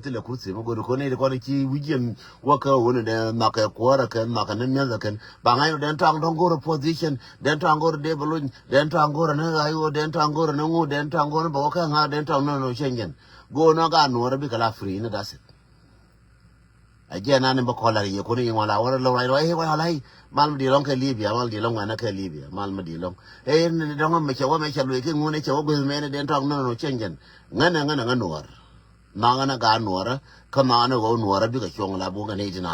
tele kursi mo go ko ne ko ci wijen waka wona de maka kwara kan maka ne mya kan bangayo den tang don go position den tang go de bulun den tang go na ayo den tang go na ngu den tang go ba ka nga den tang no shengen go na ga no rabi kala free ne das aje na ne ba ko la ye ko ni wala wala lo ai wala ai mal di long ke libya mal di long na ke libya mal ma di long e ne dong me che wa me che lu ke ngu ne che wa go me ne den tang no shengen ngana no Mangana ga nuora, come on go nuora because young labo and agent.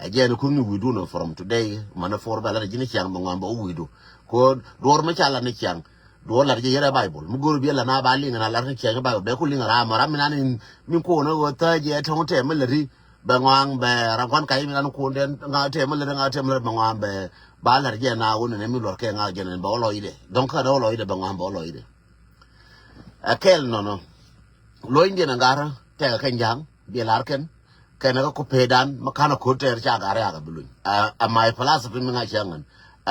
Again, couldn't we do no from today, man for Bella Jinichang Mongambo we do. Code Dormachala Nichang, Dola Jera Bible, Mugurbiela Nabaling and a Latin Chang about Beculing Ramaran in Mukona or third year Tonte Melody, Bangwang Bear, Rakon Kaim and Kunden, Temel and Temel Bangwang Bear, Bala Jena, and Emil King Argan and Boloide. Don't cut all oide Bangwang Boloide. A kel no. Lo Indian angara te ka njang bi larken kana ko pedan makana ko ter cha gare aga bulu my philosophy mi nga changan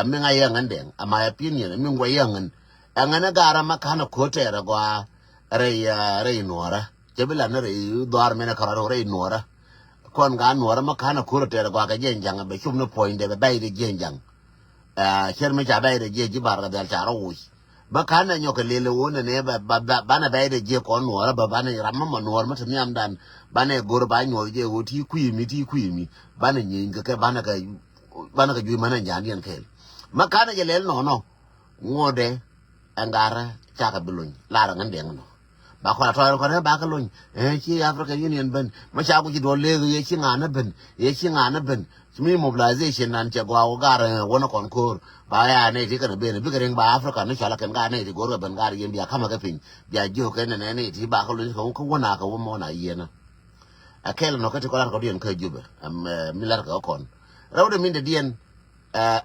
mi nga yangan den my opinion mi ngwa yangan angana gara makana ko ter gwa re nora jebila na re dar mena karo re nora kon ga nora makana ko ter gwa ga jenjang be chum no point de be de jenjang cher me cha be de je bar ga dal cha ro bakana nyoka lele wona ne bana bayde je ko no ba bana ramma no ma tami amdan bana gor ba nyo je go ti kuimi bana nyinga ke bana ka ju mana njani en ke makana je lele no ngode angara chaka bulun la ngan de no ba ko to ko ba ka lun chi African Union ben ma cha ku ji do le ye chi ngana ben mi mobilization nan che gwa gara wona kon ko ba ya ne ti kana be ne bigering ba Africa ne chala kan ga ne ti gor ben gar yen biya kama ka pin biya jo ke ne ti ba ko lu ko wona ka wo mo na yena akel no ka ti ko lar ko dien ka jube mi lar ka kon rawde min de dien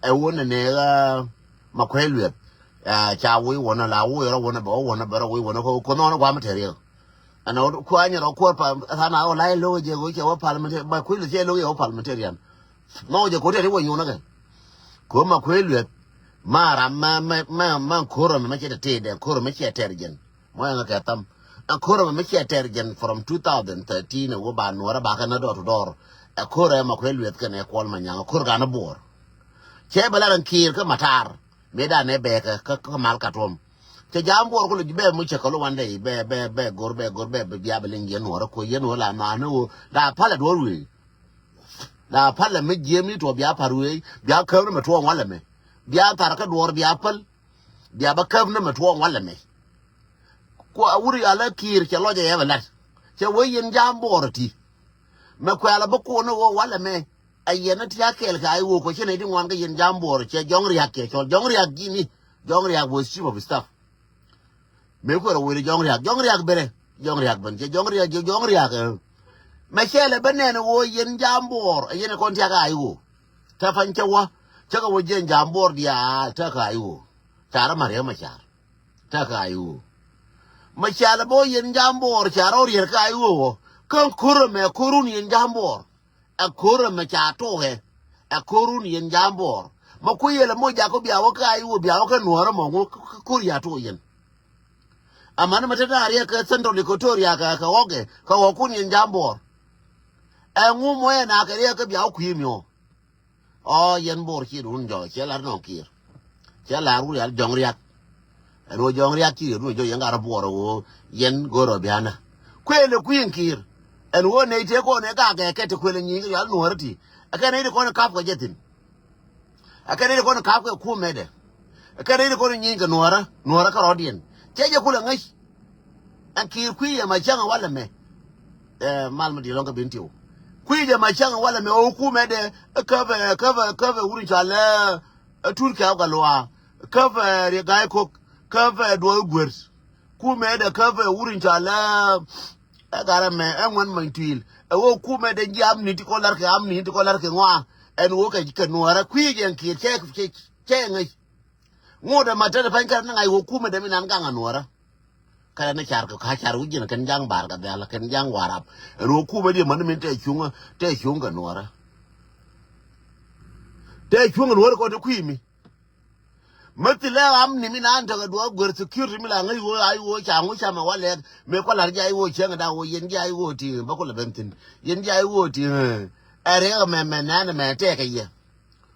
wona ne ma kwelu cha wi wona la wi ro wona ba wi wona ko no gwa material ana ko anya ro ko pa sana o lai lo je go che wa parliament ba kwelu che lo yo parliamentarian no je ko te wo nyuna ke ko ma kwelu mara ma koro me che te de koro me che tergen mo nga ka tam an koro me che tergen from 2013 wo ba no ra ba ka na door to door a koro ma kwelu ke ne ko ma nyanga koro ga na bor che bala ran kir ka matar me da ne be ka mal ka tom che jambor ko be mu che ko wande be gor be biya belen yen wora ko yen wala ma no da pala do wi da pala me je mi to biya parwe biya ka no to wala me biya tar ka dor biya pal biya ba ka no to wala me ko awuri ala kir che loje ya bala che wo yen jambor ti me ko ala ba ko no wala me ayena ti akel ka ai wo ko che ne di wan ga yen jambor che jongri hakke cho jongri hakini jongri hak was chief of staff me ko ro wi jongri hak bere jongri hak ban che jongri hak me chele benen wo yen jambor ayena kon ti aga ai wo ta fan chewa cha ga wo yen jambor dia ta ka ai wo ta mare ma cha ta ka ai wo ma chala bo yen jambor cha ro ri ka ai wo kan kuro me kurun yen jambor a kuro me cha to he a kurun yen jambor ma ku yele mo ja ko biya wo ka ai wo biya wo ka nuora mo ko ya to yen amana matata ariya ka Central Equatoria ka oge ka okuni yen jambor engu mo na ka riya ka biya ku yimyo o yen bor ki run jo che lar no kir che lar ru ya jongriak ro jongriak ki ru jo yen gar bor wo yen goro biana kwele ku yin kir en wo ne te ko ne ka ke te kwele nyi ya no rti aka ne ko ne kap ko jetin aka ne ko ne kap ko ku mede aka ne ko nyi ga nuara ka rodien cheje kula ngai an kir ku ya ma changa wala me mal madi longa bintiu ku ya ma changa wala me o ku mede ka uri chala turka ga loa ka re ga ko ka do gwers ku mede ka uri chala agara me enwan mantil wo ku mede jam ni ti ko lar ke am ni ti ko lar ke ngwa en wo ka nuara ku ya kir che ngai ngoda matata pankar ngai wo ku mede minan ga nuara kala na char ka char ujina kan jang bar ka dala kan jang warap ro ku ba di man min te chunga nuara te chunga nuara ko te kuimi matila am ni mina anta ga do gor security mila ngai wo ai wo cha ngo cha ma wale me ko lar ja ai wo chen da wo yen ja ai wo ti ba ko le bentin yen ja ai wo ti are ga me na me te ka ye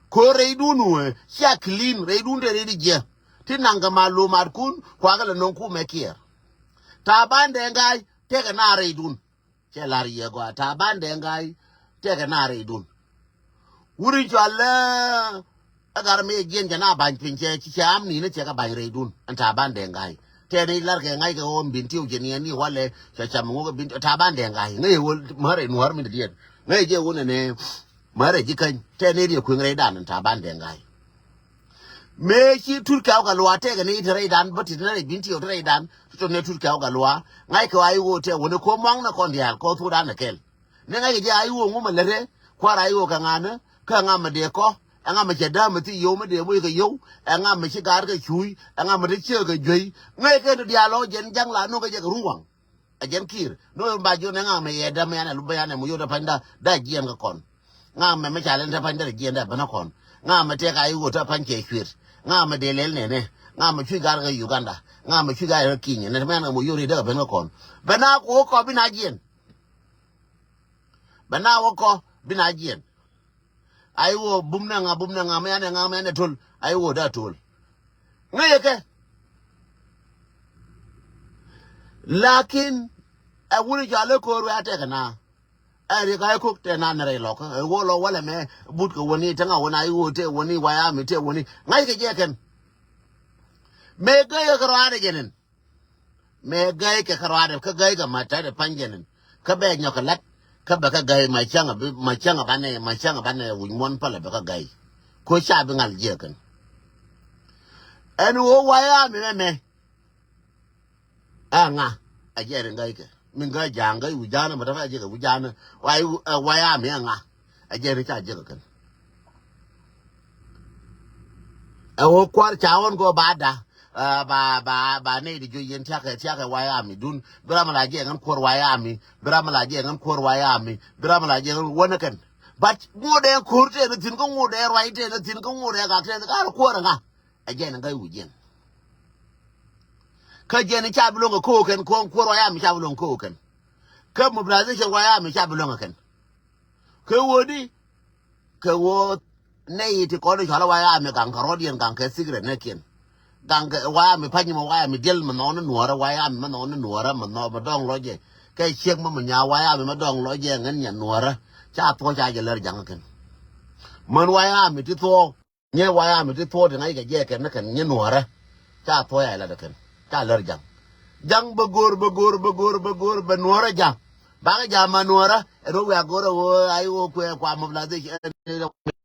ko re du nu sha clean re du de re je tinanga ma lo mar kun kwa ga non ku me kier ta bande ngai te ga na re dun che lar ye go ta bande ngai te ga na re dun wuri jalla agar me gen jana ban pinche chi am ni ne che ka ban re dun anta ban de ngai te ni lar ke ngai ke on bin tiu je ni wale cha cha mo bin ta ban de ngai ngai wo mare nuar mi de ngai je wo ne mare ji kan te ni ri ku ngai dan ta ban de ngai me chi tur ka ga lwa te ga ni te re dan but ne bin tiu te re dan to ne tur ka ga lwa ngai ko ai wo te wo ne ko mong na kon dia ko tu dan kel ne ngai je ai wo ngum le re kwa ai wo ka ngana ka ngam de ko anga ma cheda ma ti yo ma de mo ga yo anga ma chi gar ga chui anga ma de che ga jui ngai ke dia lo jen jang la no ga je ruwang a jen kir no ba jo nga ma ye da ma na lu ba na mo yo da panda da jien ga kon nga ma cha len da panda jien da bana kon nga ma te ga yu ta pan ke kwir nga ma de lel ne ne nga ma chi gar ga Uganda nga ma chi ga Kenya ne ma na mo yo ri da bana kon bana ko ko bi na jien bana wo ko bi na jien aiwo bumna nga me ane tol aiwo da tol ngaye ke lakin a wuri jale ko ru ate kana ari ga ko te na nare lo ko wo lo wala me but ko woni tanga wona aiwo te woni waya mi te woni ngaye ke je ken me ga ya karade jenen me ga ke karade ka ga mata da panjenen ka be nyokalat ka ba ka gai ma changa bane won pala ba ka gai ko sha bi ngal je kan en wo waya mi me anga a je ren gai ke min ga janga u jana ma da je ka u jana waya mi anga a je ren cha je kan a wo kwar chawon go bada ba ne di jo yen ta ka waya mi dun bra ma la je ngan kor waya mi bra ma la je ngan kor waya mi bra ma la je wona kan but ngode kor te na tin ko ngode right te na tin ko ngode ga te ka kor nga a je na ga u jen ka je ni cha bulon ko kan ko kor waya mi cha bulon ko kan ka mu brazil cha waya mi cha bulon kan ka wodi ka wo ne ti ko do chala waya mi kan ka rodien kan ka sigre ne ken gang wa mi panyi ma wa mi del ma no nuora wa ya mi ma no nuora ma no ma dong loje kai chek ma nya wa ya mi ma dong loje ngan nya nuora cha to cha je ler jang ken man wa ya mi ti to nye wa ya mi ti to de ngai ga je ken na ken nya nuora cha to ya la de ken cha ler jang ba gor ba nuora jang ba ga ja ma nuora ro wa goro wo ai wo kwa ma bla de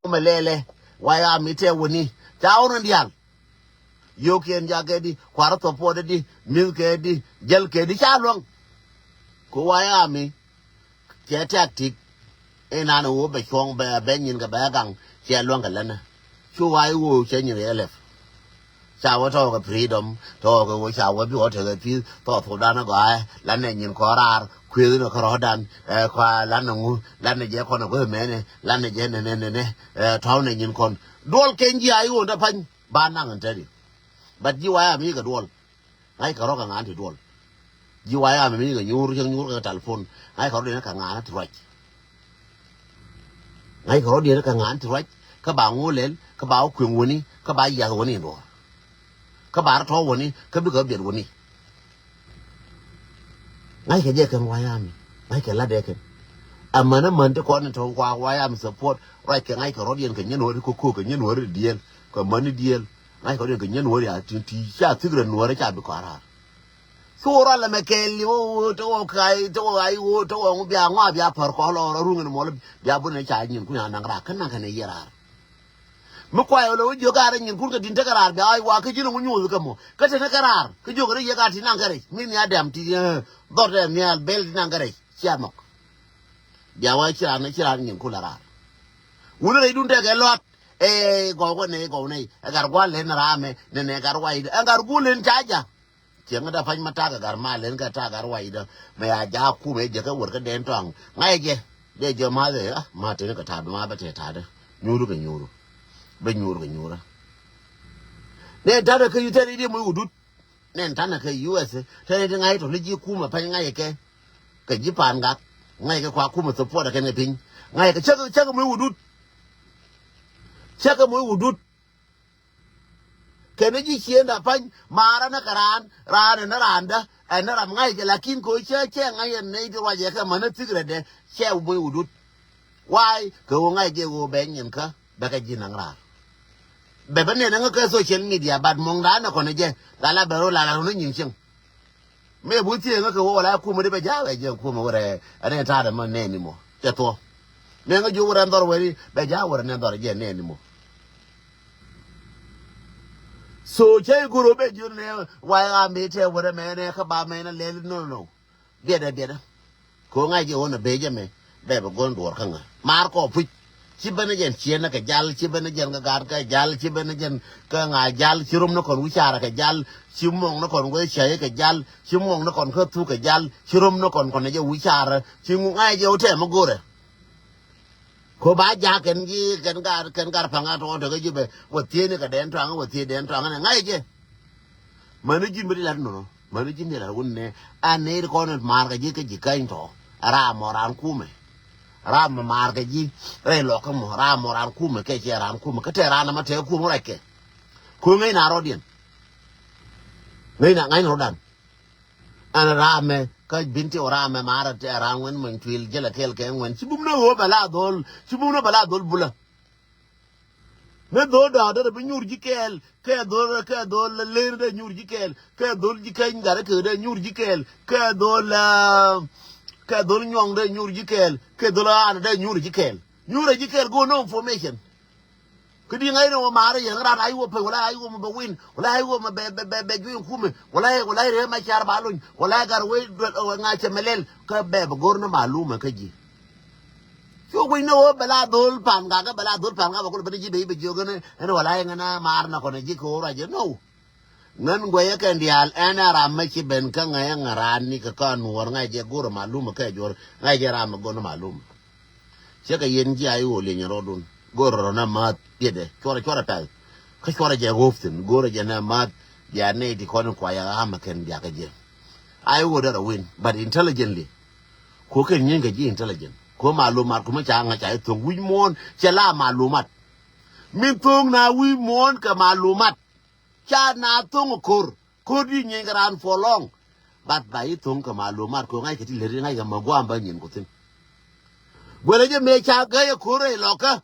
ma lele wa ya mi te woni cha on ndial yo ken jage di kwara to pode di mil ke di jel ke di chalong ko waya mi ke tactic ena no be chong be benyin ga ba gang che long ga lana chu wai wo che nyi elef cha wo to ga freedom to ga wo cha wo bi wo te ga pi to da na ga la ne nyin ko rar kwe no ko dan kwa la no la ne je ko no ko me ne la ne je ne to ne nyin kon dol ken ji ai wo da pan ba na ngan tari but ji waya mi ga dol ai ka ro ka ngan ti dol ji waya mi ga nyur ga telephone ai ka ro de ka ngan ti right ai ka ro de ka ngan ti right ka ba ngo len ka ba ku woni ka ba ya woni do ka ba to woni ka bi ga bi woni ai ka je kan waya mi ai ka la de kan amma na man ta ko na to kwa waya mi support right ka ai ka ro de ka nyano ko ka nyano ri diel ka man diel ai ko de ka nyano ri a ti sha tigre no ri cha bi ko ara sura la mekeli o to kai to ai o to o bia ngwa bia par ko lo ru ngin mo bia bu ne cha nyin ku na ngra kan na kan yera mu kwa yo lo jo ga nyin ku ka din ta karar bia ai wa ka jinu nyu ka mo ka te na karar ka jo ga ye ga ti na ngare mi ni adam ti do de mi al bel na ngare cha mo bia wa cha na cha nyin ku la ra wu ne dun te ga lot go ne gar gwa le na ra me ne gar wa ida gar gu len cha ja tiếng da phanh mata ka gar ma len ka ta gar wa ida me ya ja ku me je ka wor ka den tong ngai je de je ma de ma te ka ta ma ba te ta de nyuru ka nyuru be nyuru ka nyura ne tana ka yutani di mu udut ne tana ka US tana di ngai to liji kuma pa ngai ke ka jipan ga ngai ka kwa kuma support da kan pin ngai ka chaka mu udut chaka mu udut kene ji chien da pan mara na karan ran na randa na ram ngai ke lakin ko che ngai ne di wa je ka mana tigre de che mu udut why ko ngai je go ben yin ka ba ka ji nang ra bebe ne nga ka social media bad mong da na ko ne je la bero la no nyin ching me bu ti nga ko wala ku mo de be ja we je ku mo re ane ta da mo ne ni mo je to ne nga ju wora ndor we be ja wora ne ndor je ne ni mo so che guru be ju ne wa ga me te wora me ne ka ba me na le no de da ko nga je wona be je me be gon dor ka nga mar ko pu ci bana jen ci na ka jall ci bana jen ga gar ka jall ci bana jen ka nga jall ci rum na kon wuchara ka jall ci mong na kon go chaye ka jall ci mong na kon ka tu ka jall ci rum na kon je wuchara ci ngu ngai je ote ma gore ko ba ja ken gi ken gar panga to de ga jibe wo tie ne ka den tang wo tie den tang na ngai je manu jin bi la no manu jin la wonne ane ko no mar ga ji ka ji kain to ara moran kume ram mar ga ji re lo ka mo ram moran ku me ke che ram ku me ke te ran ma te ku mo ke ku ngai na rodien ngai no dan ana rame ka binti orame mara te ran wen men twil jela kel ke wen sibum no bala dol bula me do da be nyur ji kel ke do le de nyur ji kel ke do ji ken ngare ke de nyur ji kel ke do la ke dol nyong de nyur jikel ke dola an de nyur jikel go no information kidi ngai no mare yang ra ai wo pe wala ai wo be win wala ai wo be ju kume wala re ma char balun wala gar we nga chemelel ka be gorno maluma ka ji so we no bala dol pan ga bala dol pan ga ko be ji be jogane en wala ngana mar na ko ne ji ko ra je no ngan goya kan dial ana ramma ci ben kan ngaya ngaran ni ka kan wor ngai je goro malum ka jor ngai je ram go no malum ce ka yen ji ayo le nyaro dun goro na ma tede chora tal ka chora je goftin goro je na ma ya ne di kon kwa ya ha maken ya ka je ayo da win but intelligently ko kan yin ga ji intelligent ko malumat kuma cha nga cha to wi mon che la malumat min tung na wi mon ka malumat cha na tung kur di nyengran for long bat bai tung ka malumat ko ngai kiti le ngai ga magwa ba nyin ko tin gwele je me cha ga ya kore loka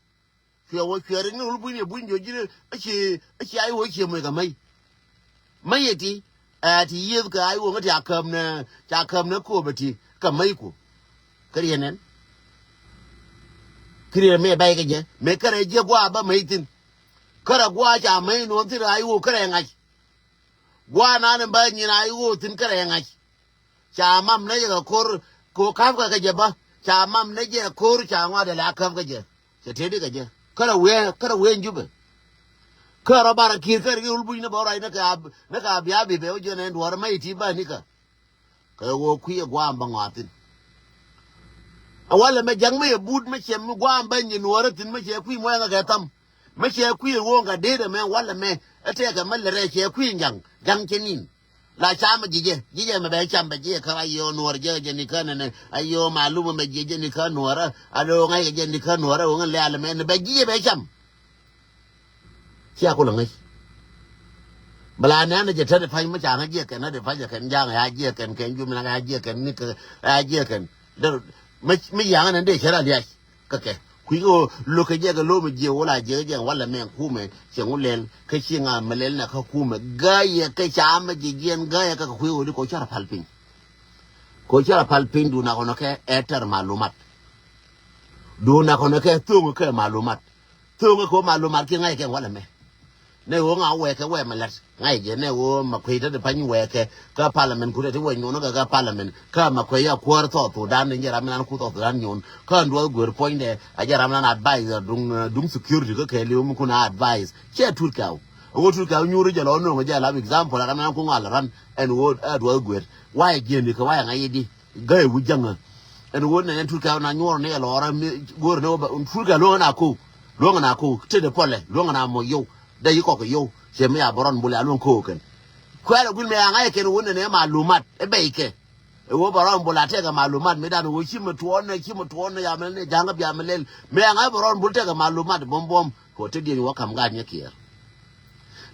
fio wo fere ni ul bunye bunjo jire achi ai wo che me ga mai yeti ti yev ka ai wo ngati akam na ko bati ka mai ko krienen kriye me bai ga je me kare je gwa ba mai tin kara gwa cha mai no tin ai wo kare ngai gwa na ne ba ni ai wo tin kare ngai cha mam ne ga kor ko kaf ga je ba cha mam ne je kor cha ngwa da la kaf ga je che te de ga je kara we njube kara bara kir kar gi ulbu ne bora ina ka biya be be o je ne ndwar mai ti ba ni ka wo ku ye gwa ba ngatin awala me jang me bud me chem gwa ba ni nwar tin me che ku mo nga ga tam me che ku wo nga de de me wala me ate ga mal re che ku jang chenin la cha ma jije me be cham ba je ka ayo nwar je ni ka ne ayo maluma me je ni ka nwar ado ngai je ni ka nwar wo ngai ala me ne be jije be cham sia ko langai bala na je ta de fa ma cha na je kan na de fa je kan jang ya je kan ju me na je kan ni ka je kan de me yang na de chara liya ka ke ku yo lo ka je ga lo me je wala je wala me ku me che ngulen ka chi nga melel na ka ku me ga ye ka cha ma je ga ya ka ku yo ko chara palpin du na kono ke eter malumat du na kono ke tungu ke malumat tungu ko malumat ki ngai ke wala me ne wo nga we ke we malat ngai je ne wo ma kwe de pan we ke ka parliament ku de wo nyono ga parliament ka ma kwe ya kwar to dan ne jara nan ku to dan nyon ka ndo gwer point de a jara nan advisor dung security ko ke le mu kuna advise che turkaw wo turkaw nyuru je lo no ga jala example ra nan ku ngala ran en wo adwa gwer why je ni ka why ngai di ga wu janga en wo ne turkaw na nyoro ne lo ra gwer no ba turkaw lo na ku te de pole lo na mo yo da yi ko yo che me ya boron bula lon ko ken kwela gul me anga ke wona ne malumat e beike e wo boron bula te ga malumat me dan wo chimo tuone ya mel ne janga bia melel me anga boron bul te ga malumat bom ko te di wo kam ga nya kier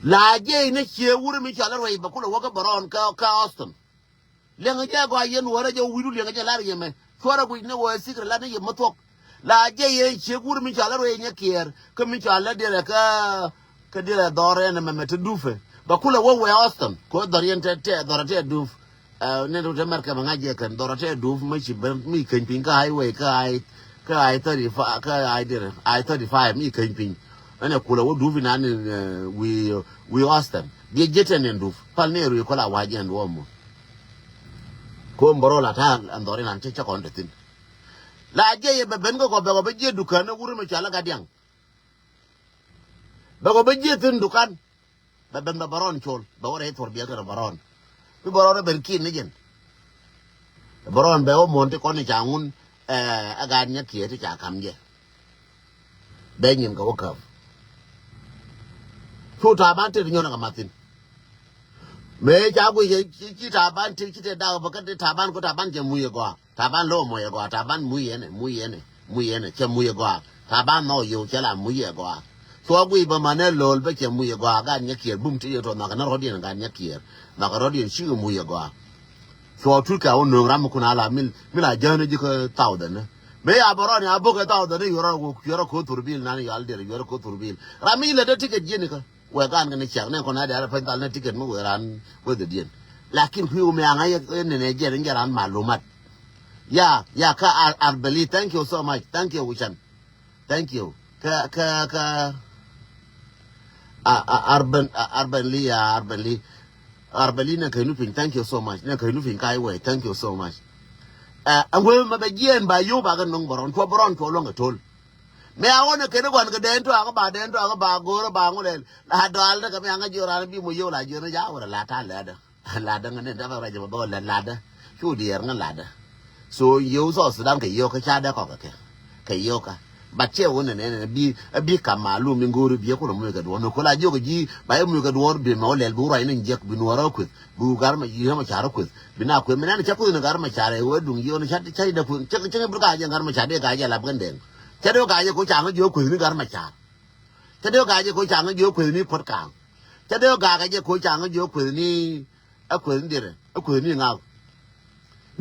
la je ne che wuri mi chala roi ba kula wo ga boron ka Austin lenga je go yen wora je wiru lenga je lar yeme chora bu ne wo sikre la ne ye matok la je ye che wuri mi chala roi nya kier ko mi chala de ka de dore ne me te dufe ba kula wo Austin ko doriente te dorate duf ne do te marka ma je kan dorate duf ma chi mi kan pin ka highway ka ai 35 ka ai dire ai 35 mi kan pin ane kula wo dufi na ne we Austin je jeten ne duf pal ne ru ko la waje ndo mo ko mboro la ta andore nan che cha kon tin la je ye be ben ko be je dukan ne wuri mi chala ga diang be je tin dukan ba ben ba baron chol ba wore tor biya ga baron bi baron ben kin ne jen baron be o monte ko ne changun aga nya kie ti cha kam je be nyin ga wakam tu ta ban te nyona ga matin me cha gu ye chi ta ban ti te da ba ka ta ban ko ta ban je mu ye go ta ban lo mo ye go ta ban mu ye ne che mu ye go ta ban no yo che la mu ye go so gu ba mane lol be che mu ye go ga nya kie bum ti to na ga na rodien ga nya kie na ga rodien shi mu ye go so tu ka o no ram ku na la mil la jane ji ko taw da ne me ya baron ya bo ka taw da ne yoro ko turbil na ni al de yoro ko turbil rami le de ticket je ni ka we gan ne chak ne ko na da fa dal ne ticket mu ran we de dien lakin hu me anga ye ne je ne ran malumat ya ka arbeli thank you so much thank you Wichan thank you ka arbeli na kai nufin thank you so much na kai nufin kai we thank you so much an we ma be jen ba yo ba ga nong boron to long tol me a wona ke gon ga den to aga ba goro ba ngule la dal da ga me anga jora bi mo yo la jora ja wora la ta la da ngane da ba ja ba la da chu dier ngan la da so yo so sudan ke yo ka cha da ko ke yo ka ba che wona ne bi kamalu mi ngoro bi ko mo ga do no ko la jogo ji ba yo mo ga do bi mo le bu rai ne je bi no ra ku bu gar ma ji ma chara ku bi na ku me na cha ku ne gar ma chara wo dung yo ne cha da ku che bu ga ja gar ma cha de ga ja la ban den cha de ga ja ko cha ga yo ku ni gar ma cha cha de ga ja ko cha ga yo ku ni pot ka cha de ga ja ko cha ga yo ku ni a ku ni de a ku ni nga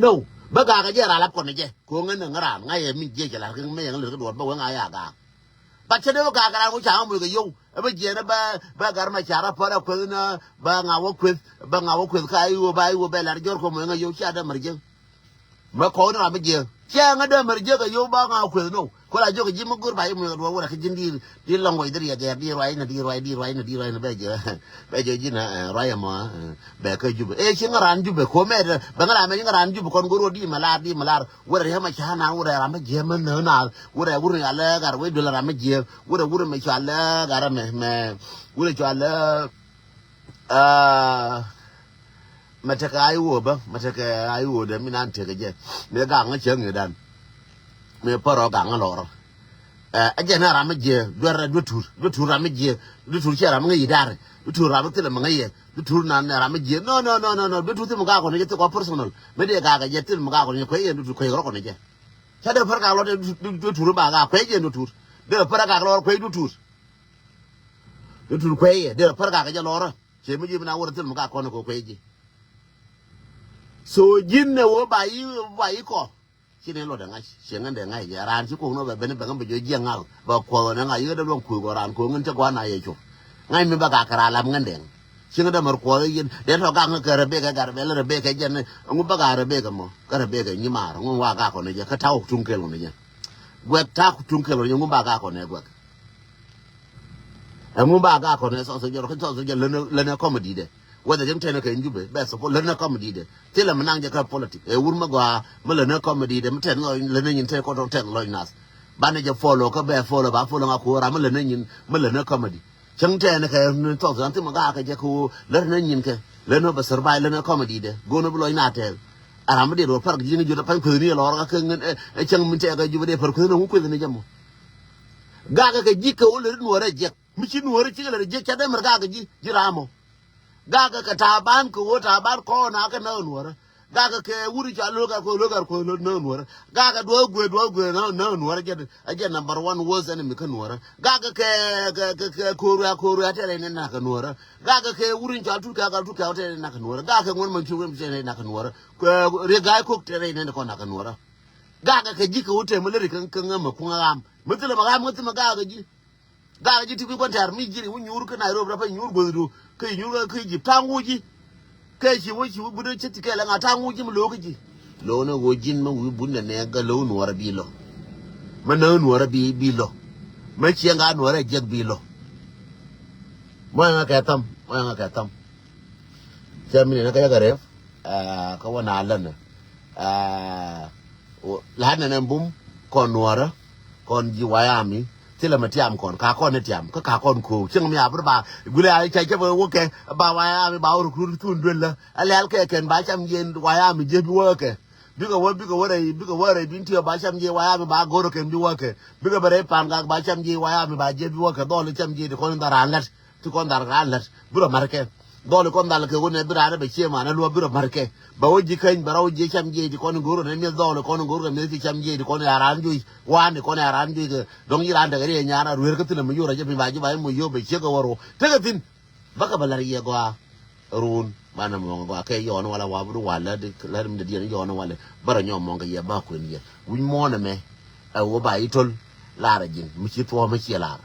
no ba ga je ra lap ko ne je ko ngen ngara ngai mi je la ke me yang le do ba wa nga ya ga ba che de ga ko cha mu ga yo ba je na ba gar ma cha ra pa ra ko na ba nga wo ku ka yu ba la jor ko mo nga yo cha da mar je ma ko na ba je cha nga da mar je ga yo ba nga ku no ko la jo ga ji mu gur ba mu do wa ka jin di long wo idri ya ga di roi na ba je ji na roi ma ba ka ju e chi ngaran ju be ko me ba ngara me ngaran ju kon goro di malar wa re ma cha na wa ra ma je ma na wa ya la gar we do la ma je wa me cha la gar me wa cha la mata ka ayi wo da minan te ga je me ga nga che ngi dan me paro ga nga lor aje na ra ma je do tur ra ma je do tur che ra ma ngi dar do tur ra ma te ma ngi do tur na ra ma je no do tur te mo ga ko ne te ko personal me de ga je te mo ga ko ne ko ye do ko ko ne je cha de par ga lo do tur ba ga ko ye do tur de par ga lo ko do tur ko ye de par ga je lo che mi ji na wo te mo ga ko ne ko ye so jin ne wo ba yi ko chine lo da ngai shengan de ngai ya ran chi ko no ba ben ba ngam be jo jiang ngal ba ko na ngai da long ku go ran ko ngun te kwa na ye chu ngai mi ba ka kara lam ngan den shinga da mar ko yin de to ga ngai ka be ga gar be le be ka jen ngu ba ga be ga mo ka be ga ni ma ngu wa ga ko ne je ka ta tung ke lo ne je gwe ta tung ke lo ngu ba ga ko ne gwe ngu ba ga ko ne so je le ne comedy de whether them ten can you be best of all learn comedy de tell them nang jaka politics e wurma gwa ma learn comedy de mten lo learn yin te ko ten lo nas bana je follow ka be follow ba follow nga ko ra ma learn comedy chang ten ka to zan te ma ga ka je ko learn yin ke learn ba survive learn comedy de go no lo ina te ara ma de do par ji ni ju da pan ko ni lo ra ka ngen e chang min te ga ju de par ko no ko ni jamo ga ka ji ka o learn wo ra je mi chi nuor chi la je cha de mer ga ji ramo ga ka taban ko taban ko na ka na nuor ga ke wuri cha lo ko no nuor ga do gwe no nuor je number 1 was enemy ka nuor ga ke ko ru ate ne na ka nuor ga ke wuri cha tu ka ate na ka nuor ga ke ngon man chu ne na ka nuor ko re ga ko te ne ko na ka nuor ga ke ji ko te mo le kan ma ku ngam mutule ma ga ji ti ko tar mi jiri nyur ka na ro ra pa nyur go do ke nyur ka ji tangu ji ke chi wo bu de ti ke la ngata ngu ji mo lo ji lo no go jin ma wi bu ne ga lo no ra bi lo ma na no ra bi lo ma chi nga no ra je bi lo mo nga ka tam mi ne ka ga re ka wa na la ne la na bum kon no kon ji wa ya mi tila matiam kon ka kon tiam ka kon ko ching mi abur ba gule ai cha cha wo ke ba wa ya mi ba ru ku tun dwella ale al ke ken ba cham yen wa ya mi je bi wo ke bi ko wore bin ti ba cham je wa ya mi ba goro ken bi wo ke bi ko bare pan ga ba cham je wa ya mi ba je bi wo ke do le cham je ko ndara lat ti kon ndara lat buro marke do le kon dal ke woni bi ra be chema na lo buro marke ba woji kan baraw je cham je di kon goro ne mi do le kon goro me ti cham je di kon ya ran ju wa ne kon ya ran ju ke dong yi ran da gare nya na ruwer ka tin mu yora je bi ba ji ba mu yo be che ga waro te ga tin baka balar ye gwa run mana mo gwa ke yo no wala wa bu wala de la mi de yo no wala bara nyom mo ga ye ba ko ni wi mo na me wo ba itol la ra jin mi ci to ma ci la